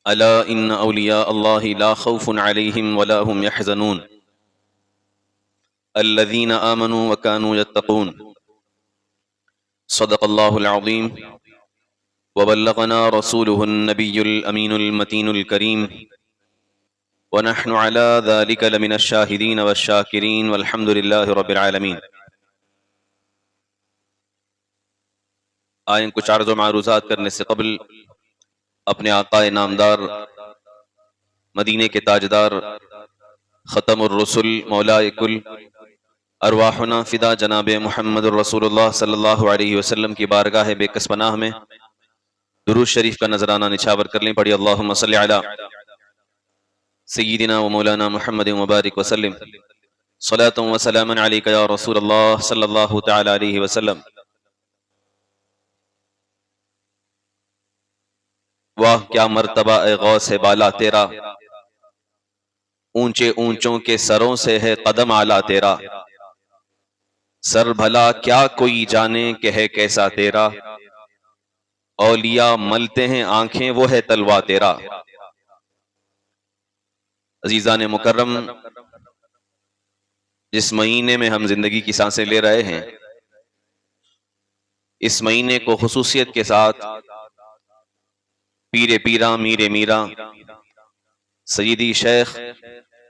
الا ان اولیاء اللہ لا خوف علیہم ولا هم يحزنون الذین آمنوا وكانوا يتقون صدق اللہ العظیم وبلغنا رسوله النبی الامین المتین الکریم ونحن على ذلك لمن الشاہدین والشاکرین والحمد للہ رب العالمین۔ آئیں کچھ عرض و معروضات کرنے سے قبل اپنے آقا نامدار، مدینے کے تاجدار، ختم الرسل، مولا کل، ارواحنا فدا جناب محمد الرسول اللہ صلی اللہ علیہ وسلم کی بارگاہ بے کس پناہ میں درود شریف کا نذرانہ نچھاور کر لیں۔ پڑھی اللہم صلی علی سیدنا و مولانا محمد مبارک وسلم، صلاۃ و سلام علیک یا رسول اللہ صلی اللہ تعالی علیہ وسلم۔ واہ کیا مرتبہ اے غوث بالا تیرا، اونچے اونچوں کے سروں سے ہے قدم اعلیٰ تیرا، سر بھلا کیا کوئی جانے کہ ہے کیسا تیرا، اولیاء ملتے ہیں آنکھیں وہ ہے تلوا تیرا۔ عزیزان مکرم، جس مہینے میں ہم زندگی کی سانسیں لے رہے ہیں، اس مہینے کو خصوصیت کے ساتھ پیر پیراں میر میراں سیدی شیخ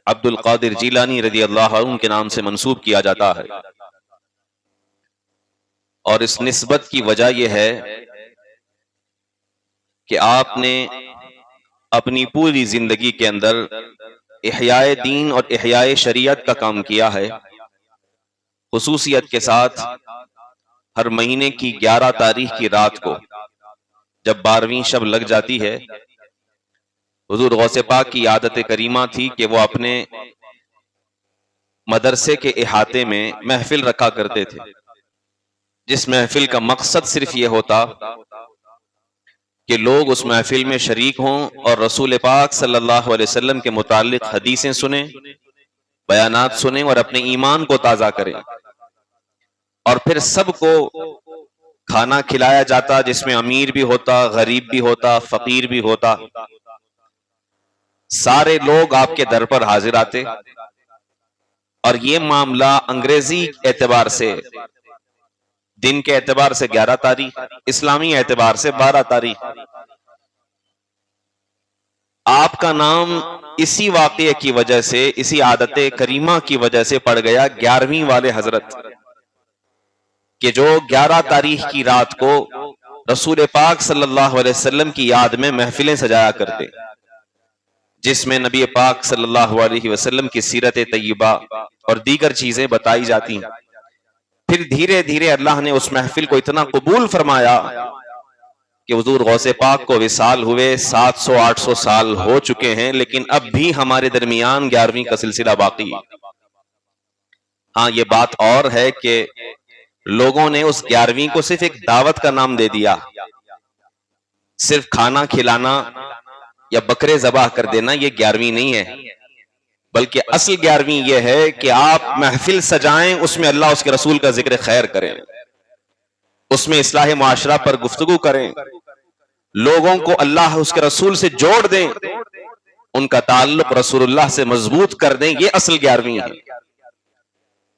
عبد القادر جیلانی رضی اللہ عنہ کے نام سے منسوب کیا جاتا ہے، اور اس نسبت کی وجہ یہ ہے کہ آپ نے اپنی پوری زندگی کے اندر احیاء دین اور احیاء شریعت کا کام کیا ہے۔ خصوصیت کے ساتھ ہر مہینے کی 11 تاریخ کی رات کو جب 12ویں شب لگ جاتی ہے، حضور غوث پاک کی عادت کریمہ تھی کہ وہ اپنے مدرسے کے احاطے میں محفل رکھا کرتے تھے، جس محفل کا مقصد صرف یہ ہوتا کہ لوگ اس محفل میں شریک ہوں اور رسول پاک صلی اللہ علیہ وسلم کے متعلق حدیثیں سنیں، بیانات سنیں اور اپنے ایمان کو تازہ کریں، اور پھر سب کو کھانا کھلایا جاتا جس میں امیر بھی ہوتا، غریب بھی ہوتا، فقیر بھی ہوتا، سارے لوگ آپ کے در پر حاضر آتے، اور یہ معاملہ انگریزی اعتبار سے، دن کے اعتبار سے 11 تاریخ، اسلامی اعتبار سے 12 تاریخ، آپ کا نام اسی واقعے کی وجہ سے، اسی عادت کریمہ کی وجہ سے پڑ گیا 11ویں والے حضرت، کہ جو 11 تاریخ کی رات کو رسول پاک صلی اللہ علیہ وسلم کی یاد میں محفلیں سجایا کرتے، جس میں نبی پاک صلی اللہ علیہ وسلم کی سیرت طیبہ اور دیگر چیزیں بتائی جاتی ہیں۔ پھر دھیرے دھیرے اللہ نے اس محفل کو اتنا قبول فرمایا کہ حضور غوث پاک کو وصال ہوئے 700-800 سال ہو چکے ہیں، لیکن اب بھی ہمارے درمیان 11ویں کا سلسلہ باقی ہے۔ ہاں، یہ بات اور ہے کہ لوگوں نے اس 11ویں کو صرف ایک دعوت کا نام دے دیا، صرف کھانا کھلانا یا بکرے ذبح کر دینا یہ 11ویں نہیں ہے، بلکہ اصل 11ویں یہ ہے کہ آپ محفل سجائیں، اس میں اللہ اس کے رسول کا ذکر خیر کریں، اس میں اصلاح معاشرہ پر گفتگو کریں، لوگوں کو اللہ اس کے رسول سے جوڑ دیں، ان کا تعلق رسول اللہ سے مضبوط کر دیں، یہ اصل 11ویں ہے۔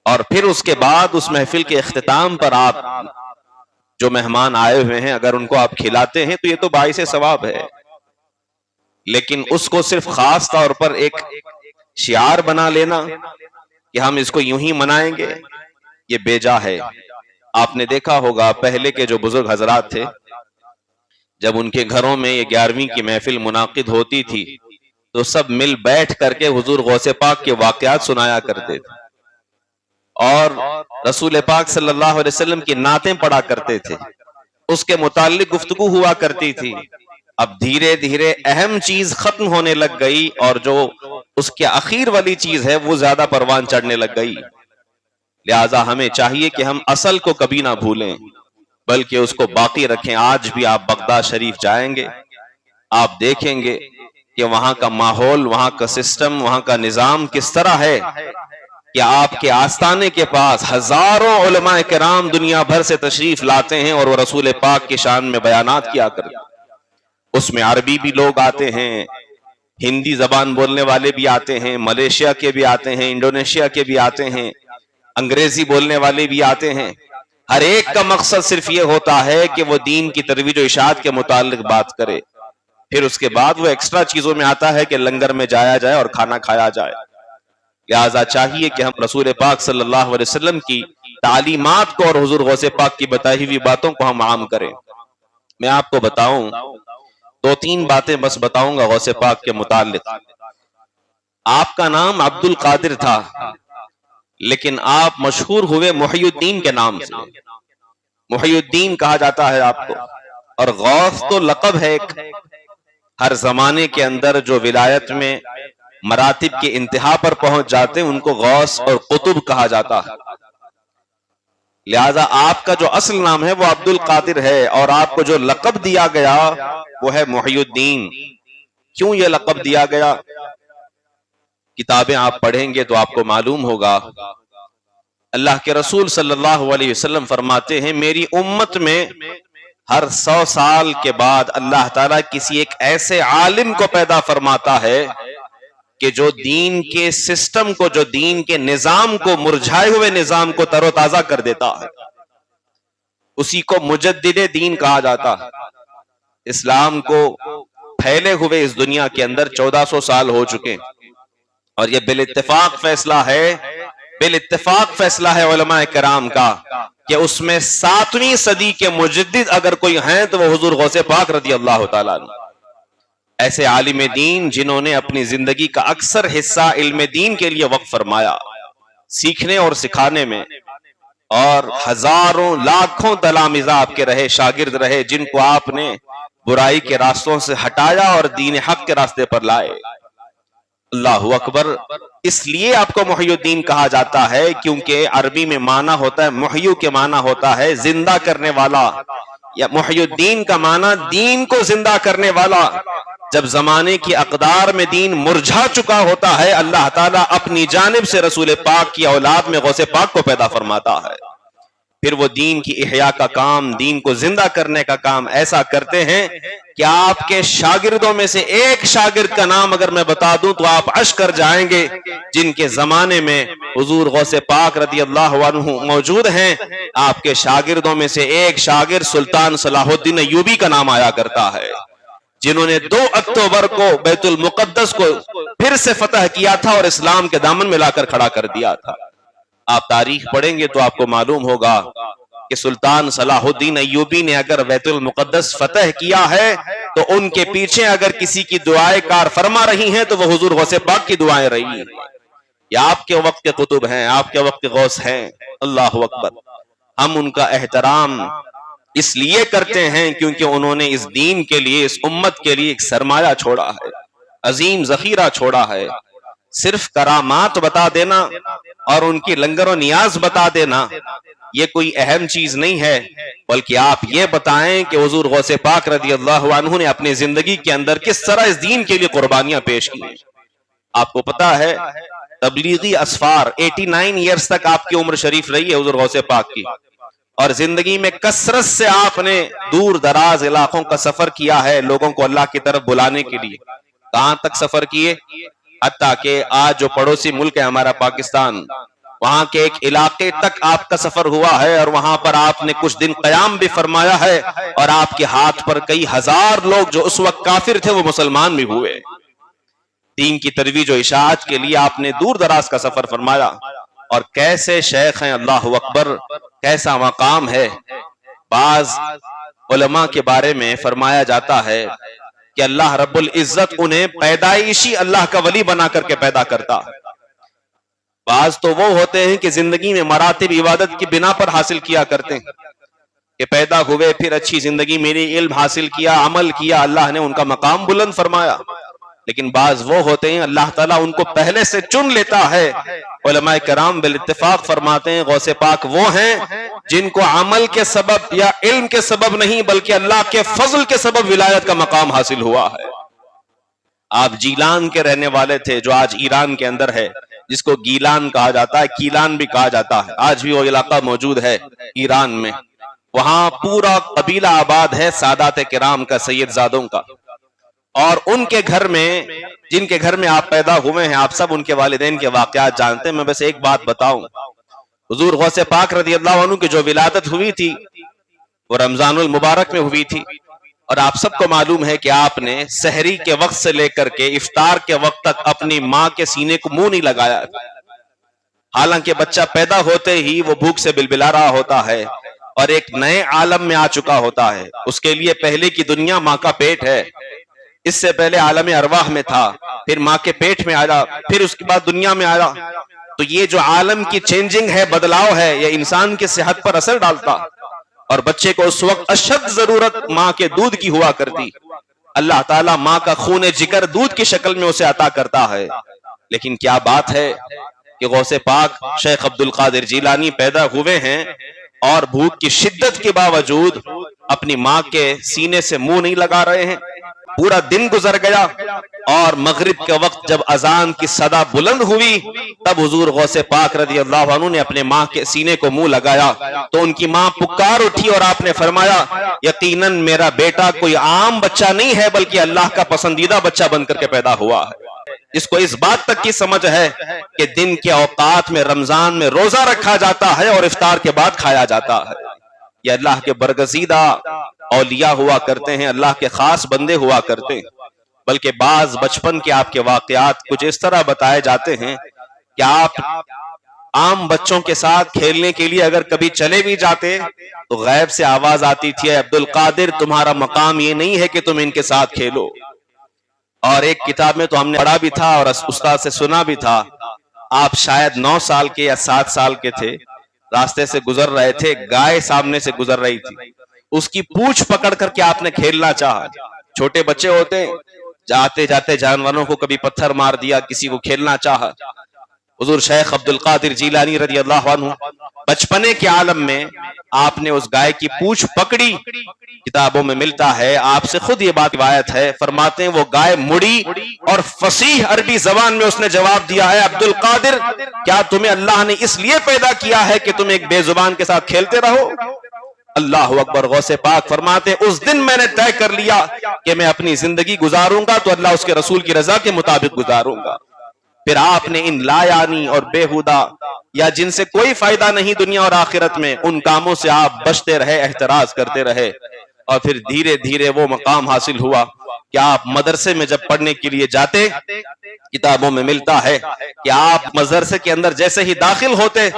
اور پھر اس کے بعد اس محفل کے اختتام پر آپ جو مہمان آئے ہوئے ہیں اگر ان کو آپ کھلاتے ہیں تو یہ تو باعث ثواب ہے، لیکن اس کو صرف خاص طور پر ایک شعار بنا لینا کہ ہم اس کو یوں ہی منائیں گے، یہ بے جا ہے۔ آپ نے دیکھا ہوگا پہلے کے جو بزرگ حضرات تھے، جب ان کے گھروں میں یہ 11ویں کی محفل منعقد ہوتی تھی تو سب مل بیٹھ کر کے حضور غوث پاک کے واقعات سنایا کرتے تھے، اور رسول پاک صلی اللہ علیہ وسلم کی نعتیں پڑھا کرتے تھے، اس کے متعلق گفتگو ہوا کرتی تھی۔ اب دھیرے دھیرے اہم چیز ختم ہونے لگ گئی، اور جو اس کے اخیر والی چیز ہے وہ زیادہ پروان چڑھنے لگ گئی۔ لہٰذا ہمیں چاہیے کہ ہم اصل کو کبھی نہ بھولیں بلکہ اس کو باقی رکھیں۔ آج بھی آپ بغداد شریف جائیں گے، آپ دیکھیں گے کہ وہاں کا ماحول، وہاں کا سسٹم، وہاں کا نظام کس طرح ہے کہ آپ کے آستانے کے پاس ہزاروں علماء کرام دنیا بھر سے تشریف لاتے ہیں اور وہ رسول پاک کی شان میں بیانات کیا کرتے ہیں۔ اس میں عربی بھی لوگ آتے ہیں، ہندی زبان بولنے والے بھی آتے ہیں، ملیشیا کے بھی آتے ہیں، انڈونیشیا کے بھی آتے ہیں، انگریزی بولنے والے بھی آتے ہیں۔ ہر ایک کا مقصد صرف یہ ہوتا ہے کہ وہ دین کی ترویج و اشاعت کے متعلق بات کرے، پھر اس کے بعد وہ ایکسٹرا چیزوں میں آتا ہے کہ لنگر میں جایا جائے اور کھانا کھایا جائے۔ لہذا چاہیے کہ ہم رسول پاک صلی اللہ علیہ وسلم کی تعلیمات کو اور حضور غوث پاک کی بتائی ہوئی باتوں کو ہم عام کریں۔ میں آپ کو بتاؤں، دو تین باتیں بس بتاؤں گا غوث پاک کے متعلق۔ آپ کا نام عبد القادر تھا، لیکن آپ مشہور ہوئے محی الدین کے نام سے، محی الدین کہا جاتا ہے آپ کو، اور غوث تو لقب ہے ایک۔ ہر زمانے کے اندر جو ولایت میں مراتب کے انتہا پر پہنچ جاتے ہیں ان کو غوث اور قطب کہا جاتا ہے۔ لہذا آپ کا جو اصل نام ہے وہ عبد القادر ہے، اور آپ کو جو لقب دیا گیا وہ ہے محی الدین۔ کیوں یہ لقب دیا گیا؟ کتابیں آپ پڑھیں گے تو آپ کو معلوم ہوگا۔ اللہ کے رسول صلی اللہ علیہ وسلم فرماتے ہیں، میری امت میں ہر 100 سال کے بعد اللہ تعالیٰ کسی ایک ایسے عالم کو پیدا فرماتا ہے کہ جو دین کے سسٹم کو، جو دین کے نظام کو، مرجھائے ہوئے نظام کو تر و تازہ کر دیتا ہے۔ اسی کو مجدد دین کہا جاتا ہے۔ اسلام کو پھیلے ہوئے اس دنیا کے اندر 1400 سال ہو چکے، اور یہ بالاتفاق فیصلہ ہے علماء کرام کا کہ اس میں 7ویں صدی کے مجدد اگر کوئی ہیں تو وہ حضور غوث پاک رضی اللہ تعالیٰ عنہ، ایسے عالم دین جنہوں نے اپنی زندگی کا اکثر حصہ علم دین کے لیے وقف فرمایا، سیکھنے اور سکھانے میں، اور ہزاروں لاکھوں تلامذہ آپ کے رہے، شاگرد رہے، جن کو آپ نے برائی کے راستوں سے ہٹایا اور دین حق کے راستے پر لائے۔ اللہ اکبر۔ اس لیے آپ کو محی الدین کہا جاتا ہے کیونکہ عربی میں معنی ہوتا ہے، محیو کے معنی ہوتا ہے زندہ کرنے والا، یا محی الدین کا معنی دین کو زندہ کرنے والا۔ جب زمانے کی اقدار میں دین مرجھا چکا ہوتا ہے، اللہ تعالیٰ اپنی جانب سے رسول پاک کی اولاد میں غوث پاک کو پیدا فرماتا ہے، پھر وہ دین کی احیاء کا کام، دین کو زندہ کرنے کا کام ایسا کرتے ہیں کہ آپ کے شاگردوں میں سے ایک شاگرد کا نام اگر میں بتا دوں تو آپ عشق کر جائیں گے، جن کے زمانے میں حضور غوث پاک رضی اللہ عنہ موجود ہیں۔ آپ کے شاگردوں میں سے ایک شاگرد سلطان صلاح الدین ایوبی کا نام آیا کرتا ہے، جنہوں نے 2 اکتوبر کو بیت المقدس کو پھر سے فتح کیا تھا اور اسلام کے دامن میں لا کر کھڑا کر دیا تھا۔ آپ تاریخ پڑھیں گے تو آپ کو معلوم ہوگا کہ سلطان صلاح الدین ایوبی نے اگر بیت المقدس فتح کیا ہے تو ان کے پیچھے اگر کسی کی دعائیں کار فرما رہی ہیں تو وہ حضور غوث پاک کی دعائیں رہی ہیں۔ یہ آپ کے وقت کے قطب ہیں، آپ کے وقت کے غوث ہیں۔ اللہ اکبر۔ ہم ان کا احترام اس لیے کرتے ہیں کیونکہ انہوں نے اس دین کے لیے، اس امت کے لیے ایک سرمایہ چھوڑا ہے، عظیم ذخیرہ چھوڑا ہے۔ صرف کرامات بتا دینا اور ان کی لنگر و نیاز بتا دینا یہ کوئی اہم چیز نہیں ہے، بلکہ آپ یہ بتائیں کہ حضور غوث پاک رضی اللہ عنہ نے اپنی زندگی کے اندر کس طرح اس دین کے لیے قربانیاں پیش کی۔ آپ کو پتا ہے تبلیغی اسفار 89 ایئرز تک آپ کی عمر شریف رہی ہے حضور غوث پاک کی، اور زندگی میں کثرت سے آپ نے دور دراز علاقوں کا سفر کیا ہے لوگوں کو اللہ کی طرف بلانے کے لیے۔ کہاں تک سفر کیے؟ حتیٰ کہ آج جو پڑوسی ملک ہے ہمارا پاکستان، وہاں کے ایک علاقے تک آپ کا سفر ہوا ہے، اور وہاں پر آپ نے کچھ دن قیام بھی فرمایا ہے، اور آپ کے ہاتھ پر کئی ہزار لوگ جو اس وقت کافر تھے وہ مسلمان بھی ہوئے۔ دین کی ترویج و اشاعت کے لیے آپ نے دور دراز کا سفر فرمایا، اور کیسے شیخ ہیں، اللہ اکبر، کیسا مقام ہے۔ بعض علماء کے بارے میں فرمایا جاتا ہے کہ اللہ رب العزت انہیں پیدائشی اللہ کا ولی بنا کر کے پیدا کرتا۔ بعض تو وہ ہوتے ہیں کہ زندگی میں مراتب عبادت کی بنا پر حاصل کیا کرتے ہیں کہ پیدا ہوئے، پھر اچھی زندگی میری، علم حاصل کیا، عمل کیا، اللہ نے ان کا مقام بلند فرمایا۔ لیکن بعض وہ ہوتے ہیں اللہ تعالیٰ ان کو پہلے سے چن لیتا ہے۔ علماء کرام بالاتفاق فرماتے ہیں غوث پاک وہ ہیں جن کو عمل کے سبب یا علم کے سبب نہیں بلکہ اللہ کے فضل کے سبب ولایت کا مقام حاصل ہوا ہے۔ آپ جیلان کے رہنے والے تھے، جو آج ایران کے اندر ہے، جس کو گیلان کہا جاتا ہے، کیلان بھی کہا جاتا ہے، آج بھی وہ علاقہ موجود ہے ایران میں۔ وہاں پورا قبیلہ آباد ہے سادات کرام کا، سید زادوں کا۔ اور ان کے گھر میں جن کے گھر میں آپ پیدا ہوئے ہیں آپ سب ان کے والدین کے واقعات جانتے ہیں. میں بس ایک بات بتاؤں, حضور غوث پاک رضی اللہ عنہ کی جو ولادت ہوئی تھی وہ رمضان المبارک میں ہوئی تھی, اور آپ سب کو معلوم ہے کہ آپ نے سحری کے وقت سے لے کر کے افطار کے وقت تک اپنی ماں کے سینے کو منہ نہیں لگایا. حالانکہ بچہ پیدا ہوتے ہی وہ بھوک سے بلبلا رہا ہوتا ہے اور ایک نئے عالم میں آ چکا ہوتا ہے. اس کے لیے پہلے کی دنیا ماں کا پیٹ ہے, اس سے پہلے عالم ارواح میں تھا, پھر ماں کے پیٹ میں آیا, پھر اس کے بعد دنیا میں آیا. تو یہ جو عالم کی چینجنگ ہے, بدلاؤ ہے, یہ انسان کی صحت پر اثر ڈالتا, اور بچے کو اس وقت اشد ضرورت ماں کے دودھ کی ہوا کرتی. اللہ تعالیٰ ماں کا خون جگر دودھ کی شکل میں اسے عطا کرتا ہے. لیکن کیا بات ہے کہ غوث پاک شیخ عبد القادر جیلانی پیدا ہوئے ہیں اور بھوک کی شدت کے باوجود اپنی ماں کے سینے سے منہ نہیں لگا رہے ہیں. پورا دن گزر گیا اور مغرب کے وقت جب اذان کی صدا بلند ہوئی تب حضور غوث پاک رضی اللہ عنہ نے اپنے ماں کے سینے کو منہ لگایا تو ان کی ماں پکار اٹھی اور آپ نے فرمایا یقیناً میرا بیٹا کوئی عام بچہ نہیں ہے بلکہ اللہ کا پسندیدہ بچہ بن کر کے پیدا ہوا ہے. اس کو اس بات تک کی سمجھ ہے کہ دن کے اوقات میں رمضان میں روزہ رکھا جاتا ہے اور افطار کے بعد کھایا جاتا ہے. یہ اللہ کے برگزیدہ اولیاء ہوا کرتے ہیں, اللہ کے خاص بندے ہوا کرتے ہیں. بلکہ بعض بچپن کے آپ کے واقعات کچھ اس طرح بتائے جاتے ہیں کہ آپ عام بچوں کے ساتھ کھیلنے کے لیے اگر کبھی چلے بھی جاتے تو غیب سے آواز آتی تھی, عبد القادر تمہارا مقام یہ نہیں ہے کہ تم ان کے ساتھ کھیلو. اور ایک کتاب میں تو ہم نے پڑھا بھی تھا اور استاد سے سنا بھی تھا, آپ شاید 9 سال کے یا 7 سال کے تھے, راستے سے گزر رہے تھے, گائے سامنے سے گزر رہی تھی, اس کی پوچھ پکڑ کر کے آپ نے کھیلنا چاہا. چھوٹے بچے ہوتے جاتے جاتے جانوروں کو کبھی پتھر مار دیا, کسی کو کھیلنا چاہا. حضور شیخ عبد القادر جیلانی رضی اللہ عنہ بچپنے کے عالم میں آپ نے اس گائے کی پوچھ پکڑی. کتابوں میں ملتا ہے, آپ سے خود یہ بات روایت ہے, فرماتے ہیں وہ گائے مڑی اور فصیح عربی زبان میں اس نے جواب دیا ہے عبد القادر کیا تمہیں اللہ نے اس لیے پیدا کیا ہے کہ تم ایک بے زبان کے ساتھ کھیلتے رہو؟ اللہ اکبر. غوث پاک فرماتے اس دن میں نے طے کر لیا کہ میں اپنی زندگی گزاروں گا تو اللہ اس کے رسول کی رضا کے مطابق گزاروں گا. پھر آپ نے ان لا یعنی اور بےہودہ یا جن سے کوئی فائدہ نہیں دنیا اور آخرت میں ان کاموں سے آپ بچتے رہے, احتراز کرتے رہے, اور پھر دھیرے دھیرے وہ مقام حاصل ہوا کہ آپ مدرسے میں جب پڑھنے کے لیے جاتے, کتابوں میں ملتا ہے کہ آپ مدرسے کے اندر جیسے ہی داخل ہوتے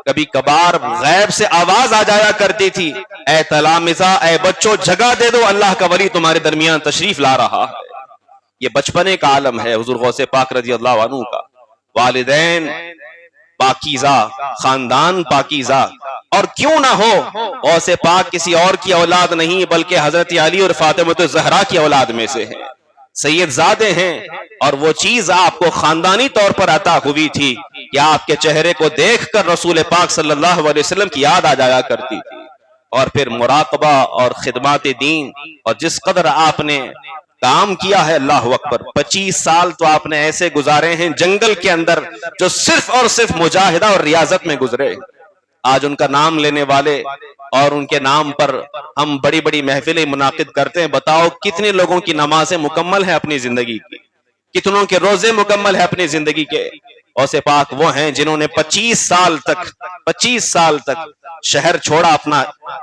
کبھی کبھار غیب سے آواز آ جایا کرتی تھی, اے تلامذہ, اے بچوں, جگہ دے دو, اللہ کا ولی تمہارے درمیان تشریف لا رہا ہے. یہ بچپنے کا عالم ہے حضور غوث پاک رضی اللہ عنہ کا. والدین پاکیزہ, خاندان پاکیزہ, اور کیوں نہ ہو غوث پاک کسی اور کی اولاد نہیں بلکہ حضرت علی اور فاطمہ الزہرا کی اولاد میں سے ہیں, سید زادے ہیں, اور وہ چیز آپ کو خاندانی طور پر عطا ہوئی تھی کہ آپ کے چہرے کو دیکھ کر رسول پاک صلی اللہ علیہ وسلم کی یاد آ جایا کرتی تھی. اور پھر مراقبہ اور خدمات دین, اور جس قدر آپ نے کام کیا ہے, اللہ اکبر. 25 سال تو آپ نے ایسے گزارے ہیں جنگل کے اندر جو صرف اور صرف مجاہدہ اور ریاضت میں گزرے. آج ان کا نام لینے والے اور ان کے نام پر ہم بڑی بڑی محفلیں منعقد کرتے ہیں. بتاؤ کتنے لوگوں کی نمازیں مکمل ہیں اپنی زندگی کی, کتنوں کے روزے مکمل ہیں اپنی زندگی کے. غوث پاک وہ ہیں جنہوں نے 25 سال تک شہر چھوڑا اپنا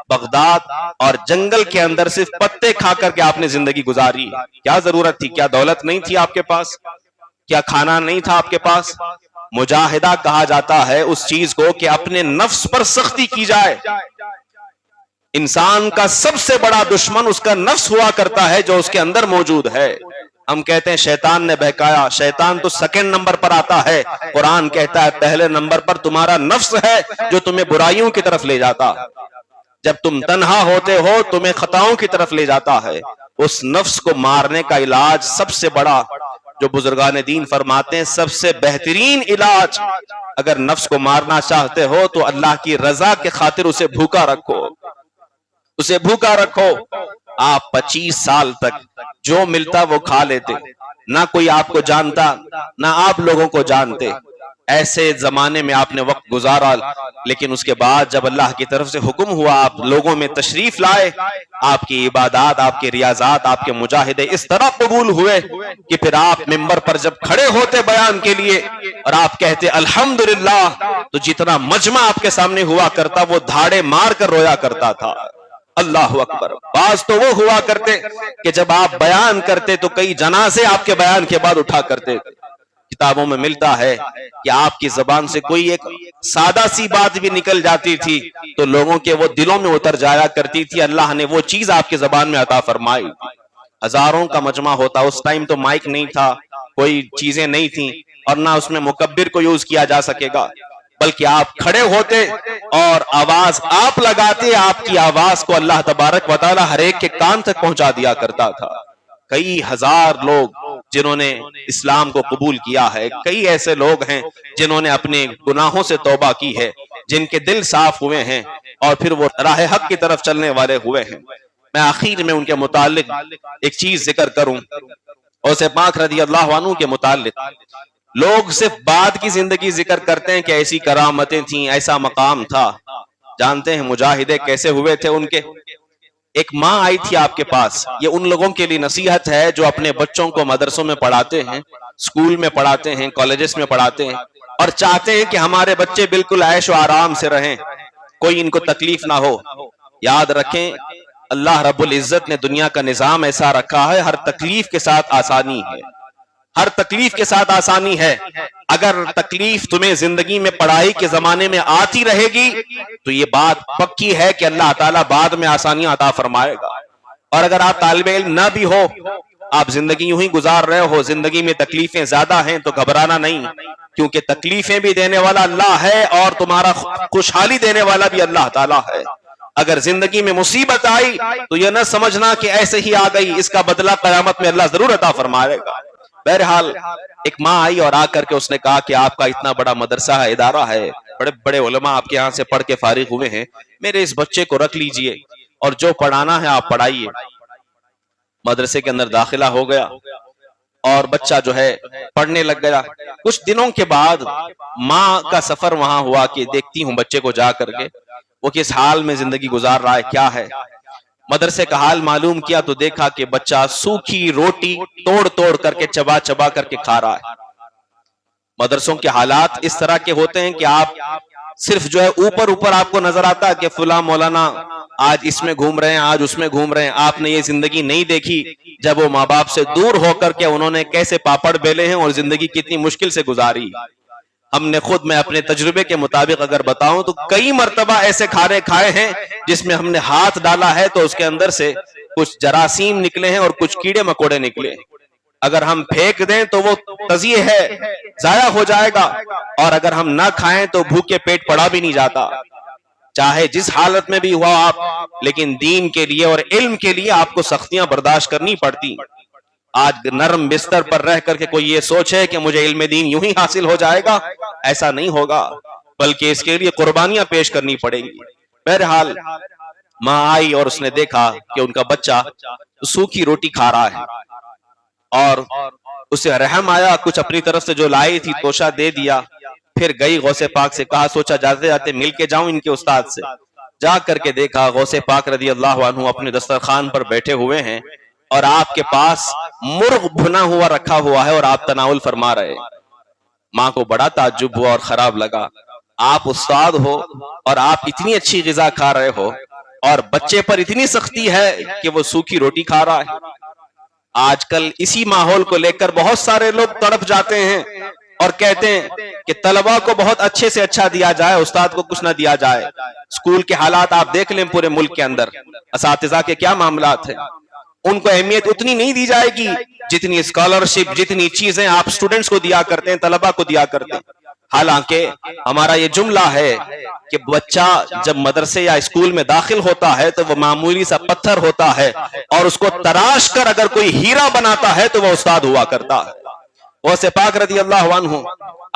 بغداد اور جنگل کے اندر صرف پتے کھا کر کے آپ نے زندگی گزاری. کیا ضرورت تھی؟ کیا دولت نہیں تھی آپ کے پاس؟ کیا کھانا نہیں تھا آپ کے پاس؟ مجاہدہ کہا جاتا ہے اس چیز کو کہ اپنے نفس پر سختی کی جائے. انسان کا سب سے بڑا دشمن اس کا نفس ہوا کرتا ہے جو اس کے اندر موجود ہے. ہم کہتے ہیں شیطان نے بہکایا, شیطان تو سیکنڈ نمبر پر آتا ہے. قرآن کہتا ہے پہلے نمبر پر تمہارا نفس ہے جو تمہیں برائیوں کی طرف لے جاتا ہے. جب تم تنہا ہوتے ہو تمہیں خطاؤں کی طرف لے جاتا ہے. اس نفس کو مارنے کا علاج سب سے بڑا, جو بزرگان دین فرماتے ہیں سب سے بہترین علاج, اگر نفس کو مارنا چاہتے ہو تو اللہ کی رضا کے خاطر اسے بھوکا رکھو, اسے بھوکا رکھو. آپ 25 سال تک جو ملتا وہ کھا لیتے, نہ کوئی آپ کو جانتا نہ آپ لوگوں کو جانتے. ایسے زمانے میں آپ نے وقت گزارا، لیکن اس کے بعد جب اللہ کی طرف سے حکم ہوا، آپ لوگوں میں تشریف لائے، آپ کی عبادات، آپ کے ریاضات، آپ کے مجاہدے اس طرح قبول ہوئے کہ پھر آپ ممبر پر جب کھڑے ہوتے بیان کے لیے اور آپ کہتے الحمدللہ، تو جتنا مجمع آپ کے سامنے ہوا کرتا وہ دھاڑے مار کر رویا کرتا تھا۔ اللہ اکبر۔ بعض تو وہ ہوا کرتے کہ جب آپ بیان کرتے تو کئی جنازے آپ کے بیان کے بعد اٹھا کرتے تھے۔ کتابوں میں ملتا ہے کہ آپ کی زبان سے کوئی ایک سادہ سی بات بھی نکل جاتی تھی تو لوگوں کے وہ دلوں میں اتر جایا کرتی تھی، اللہ نے وہ چیز آپ کی زبان میں عطا فرمائی۔ ہزاروں کا مجمع ہوتا، اس ٹائم تو مائک نہیں تھا، کوئی چیزیں نہیں تھیں، اور نہ اس میں مکبر کو یوز کیا جا سکے گا، بلکہ آپ کھڑے ہوتے اور آواز آپ لگاتے، آپ کی آواز کو اللہ تبارک و تعالی ہر ایک کے کان تک پہنچا دیا کرتا تھا۔ کئی ہزار لوگ جنہوں نے اسلام کو قبول کیا ہے، کئی ایسے لوگ ہیں جنہوں نے اپنے گناہوں سے توبہ کی ہے، جن کے دل صاف ہوئے ہیں اور پھر وہ راہ حق کی طرف چلنے والے ہوئے ہیں۔ میں آخر میں ان کے متعلق ایک چیز ذکر کروں، غوث پاک رضی اللہ عنہ کے متعلق۔ لوگ صرف بعد کی زندگی ذکر کرتے ہیں کہ ایسی کرامتیں تھیں، ایسا مقام تھا۔ جانتے ہیں مجاہدے کیسے ہوئے تھے ان کے؟ ایک ماں آئی تھی آپ کے پاس، یہ ان لوگوں کے لیے نصیحت ہے جو اپنے بچوں کو مدرسوں میں پڑھاتے ہیں، اسکول میں پڑھاتے ہیں، کالجز میں پڑھاتے ہیں، اور چاہتے ہیں کہ ہمارے بچے بالکل عیش و آرام سے رہیں، کوئی ان کو تکلیف نہ ہو۔ یاد رکھیں، اللہ رب العزت نے دنیا کا نظام ایسا رکھا ہے، ہر تکلیف کے ساتھ آسانی ہے، ہر تکلیف کے ساتھ آسانی ہے۔ اگر تکلیف تمہیں زندگی میں پڑھائی کے زمانے میں آتی رہے گی تو یہ بات پکی ہے کہ اللہ تعالیٰ بعد میں آسانیاں عطا فرمائے گا۔ اور اگر آپ طالب علم نہ بھی ہو، آپ زندگی یوں ہی گزار رہے ہو، زندگی میں تکلیفیں زیادہ ہیں، تو گھبرانا نہیں، کیونکہ تکلیفیں بھی دینے والا اللہ ہے اور تمہارا خوشحالی دینے والا بھی اللہ تعالیٰ ہے۔ اگر زندگی میں مصیبت آئی تو یہ نہ سمجھنا کہ ایسے ہی آ گئی، اس کا بدلہ قیامت میں اللہ ضرور عطا فرمائے گا۔ بہرحال ایک ماں آئی اور آ کر کے اس نے کہا کہ آپ کا اتنا بڑا مدرسہ ہے، ادارہ ہے، بڑے بڑے علماء آپ کے یہاں سے پڑھ کے فارغ ہوئے ہیں، میرے اس بچے کو رکھ لیجئے اور جو پڑھانا ہے آپ پڑھائیے۔ مدرسے کے اندر داخلہ ہو گیا اور بچہ جو ہے پڑھنے لگ گیا۔ کچھ دنوں کے بعد ماں کا سفر وہاں ہوا کہ دیکھتی ہوں بچے کو جا کر کے وہ کس حال میں زندگی گزار رہا ہے، کیا ہے۔ مدرسے کا حال معلوم کیا تو دیکھا کہ بچہ سوکھی روٹی توڑ توڑ کر کے چبا چبا کر کے کھا رہا ہے۔ مدرسوں کے حالات اس طرح کے ہوتے ہیں کہ آپ صرف جو ہے اوپر اوپر آپ کو نظر آتا ہے کہ فلاں مولانا آج اس میں گھوم رہے ہیں، آج اس میں گھوم رہے ہیں۔ آپ نے یہ زندگی نہیں دیکھی جب وہ ماں باپ سے دور ہو کر کے انہوں نے کیسے پاپڑ بیلے ہیں اور زندگی کتنی مشکل سے گزاری۔ ہم نے خود، میں اپنے تجربے کے مطابق اگر بتاؤں تو کئی مرتبہ ایسے کھانے کھائے ہیں جس میں ہم نے ہاتھ ڈالا ہے تو اس کے اندر سے کچھ جراثیم نکلے ہیں اور کچھ کیڑے مکوڑے نکلے ہیں۔ اگر ہم پھینک دیں تو وہ تزیہ ہے، ضائع ہو جائے گا، اور اگر ہم نہ کھائیں تو بھوکے پیٹ پڑا بھی نہیں جاتا۔ چاہے جس حالت میں بھی ہوا آپ، لیکن دین کے لیے اور علم کے لیے آپ کو سختیاں برداشت کرنی پڑتی۔ آج نرم بستر پر رہ کر کے کوئی یہ سوچے کہ مجھے علم دین یوں ہی حاصل ہو جائے گا، ایسا نہیں ہوگا، بلکہ اس کے لیے قربانیاں پیش کرنی پڑے گی۔ بہرحال ماں آئی اور اس نے دیکھا کہ ان کا بچہ سوکھی روٹی کھا رہا ہے اور اسے رحم آیا، کچھ اپنی طرف سے جو لائی تھی توشہ دے دیا۔ پھر گئی غوث پاک سے، کہا سوچا جاتے جاتے مل کے جاؤں ان کے استاد سے۔ جا کر کے دیکھا غوث پاک رضی اللہ عنہ اپنے دسترخوان پر بیٹھے ہوئے ہیں اور آپ کے پاس مرغ بھنا ہوا رکھا ہوا ہے اور آپ تناول فرما رہے۔ ماں کو بڑا تعجب ہوا اور خراب لگا، آپ استاد ہو اور آپ اتنی اچھی غذا کھا رہے ہو اور بچے پر اتنی سختی ہے کہ وہ سوکھی روٹی کھا رہا ہے۔ آج کل اسی ماحول کو لے کر بہت سارے لوگ تڑپ جاتے ہیں اور کہتے ہیں کہ طلبہ کو بہت اچھے سے اچھا دیا جائے، استاد کو کچھ نہ دیا جائے۔ اسکول کے حالات آپ دیکھ لیں پورے ملک کے اندر، اساتذہ کے کیا معاملات ہیں۔ ان کو اہمیت اتنی نہیں دی جائے گی جتنی اسکالرشپ، جتنی چیزیں آپ سٹوڈنٹس کو دیا کرتے ہیں، طلبہ کو دیا کرتے ہیں۔ حالانکہ ہمارا یہ جملہ ہے کہ بچہ جب مدرسے یا اسکول میں داخل ہوتا ہے تو وہ معمولی سا پتھر ہوتا ہے اور اس کو تراش کر اگر کوئی ہیرا بناتا ہے تو وہ استاد ہوا کرتا ہے۔ غوث پاک رضی اللہ عنہ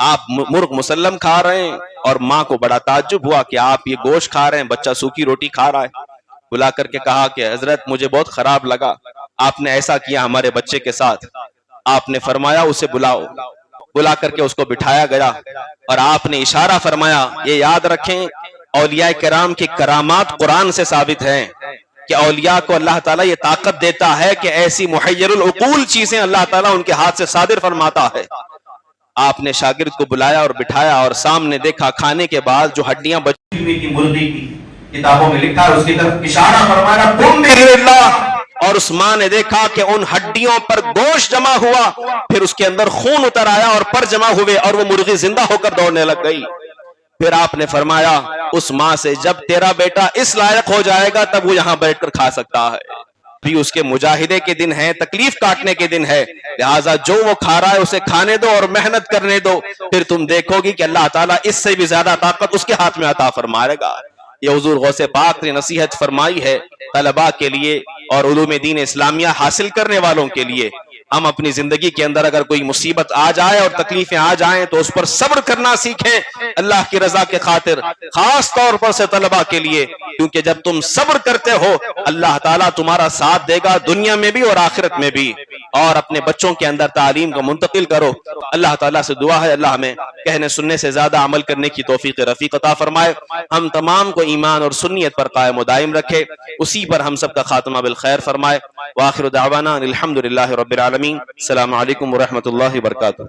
آپ مرغ مسلم کھا رہے ہیں اور ماں کو بڑا تعجب ہوا کہ آپ یہ گوشت کھا رہے ہیں، بچہ سوکھی روٹی کھا رہا ہے۔ بلا کر کے کہا کہ حضرت مجھے بہت خراب لگا، آپ نے ایسا کیا ہمارے بچے کے ساتھ۔ آپ نے فرمایا اسے بلاؤ۔ بلا کر کے اس کو بٹھایا گیا اور آپ نے اشارہ فرمایا، یہ یاد رکھیں اولیاء کرام کی کرامات قرآن سے ثابت ہیں کہ اولیاء کو اللہ تعالیٰ یہ طاقت دیتا ہے کہ ایسی محیر العقول چیزیں اللہ تعالیٰ ان کے ہاتھ سے صادر فرماتا ہے۔ آپ نے شاگرد کو بلایا اور بٹھایا اور سامنے دیکھا کھانے کے بعد جو ہڈیاں بچی ہوئی تھی مرغی کی، کتابوں میں لکھا ہے، اس کی طرف اشارہ فرمایا قم بِإِذْنِ اللہ، اور اس ماں نے دیکھا کہ ان ہڈیوں پر گوشت جمع ہوا، پھر اس کے اندر خون اتر آیا اور پر جمع ہوئے اور وہ مرغی زندہ ہو کر دوڑنے لگ گئی۔ پھر آپ نے فرمایا اس ماں سے جب تیرا بیٹا اس لائق ہو جائے گا تب وہ یہاں بیٹھ کر کھا سکتا ہے، بھی اس کے مجاہدے کے دن ہے، تکلیف کاٹنے کے دن ہے، لہٰذا جو وہ کھا رہا ہے اسے کھانے دو اور محنت کرنے دو، پھر تم دیکھو گی کہ اللہ تعالیٰ اس سے بھی زیادہ طاقت اس کے ہاتھ میں عطا فرمائے گا۔ یہ حضور غوث پاک نے نصیحت فرمائی ہے طلباء کے لیے اور علوم دین اسلامیہ حاصل کرنے والوں کے لیے۔ ہم اپنی زندگی کے اندر اگر کوئی مصیبت آ جائے اور تکلیفیں آ جائیں تو اس پر صبر کرنا سیکھیں اللہ کی رضا کے خاطر، خاص طور پر سے طلباء کے لیے، کیونکہ جب تم صبر کرتے ہو اللہ تعالیٰ تمہارا ساتھ دے گا دنیا میں بھی اور آخرت میں بھی۔ اور اپنے بچوں کے اندر تعلیم کو منتقل کرو۔ اللہ تعالیٰ سے دعا ہے اللہ ہمیں کہنے سننے سے زیادہ عمل کرنے کی توفیق رفیق عطا فرمائے، ہم تمام کو ایمان اور سنیت پر قائم و دائم رکھے، اسی پر ہم سب کا خاتمہ بالخیر فرمائے۔ وآخر دعوانا الحمدللہ رب العالمین۔ السلام علیکم ورحمۃ اللہ وبرکاتہ۔